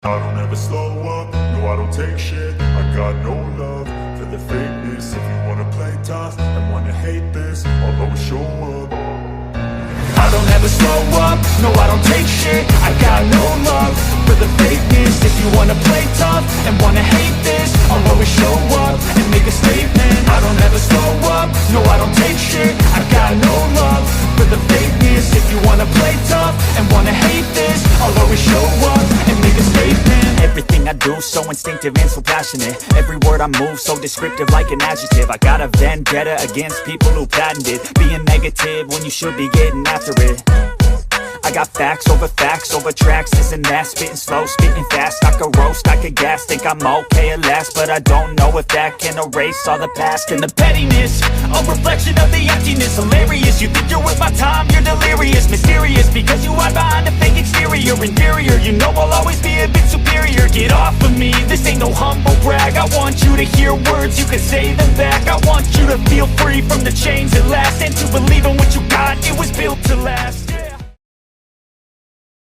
I don't ever slow up, no I don't take shit. I got no love for the fakeness. If you wanna play tough and wanna hate this, I'll always show up. I don't ever slow up, no I don't take shit. I got no love for the fakeness. If you wanna play tough and wanna hate this, I'll always show up and make a statement. I don't ever slow up, no I don't take shit. I got no love for the fakeness. If you wanna play tough and wanna hate this, I'll always show up and make a statement. Everything I do so instinctive and so passionate. Every word I move so descriptive like an adjective. I got a vendetta against people who patented being negative when you should be getting after it. I got facts over tracks, this and that. Spitting slow, spitting fast, I could roast, I could gas. Think I'm okay at last, but I don't know if that can erase all the past. And the pettiness, a reflection of the emptiness. Hilarious, you think you're worth my time, you're delirious. Mysterious, because you hide behind a fake exterior. Inferior, you know I'll always be a bit superior. Get off of me, this ain't no humble brag. I want you to hear words, you can say them back. I want you to feel free from the chains at last, and to believe in what you got, it was built to last.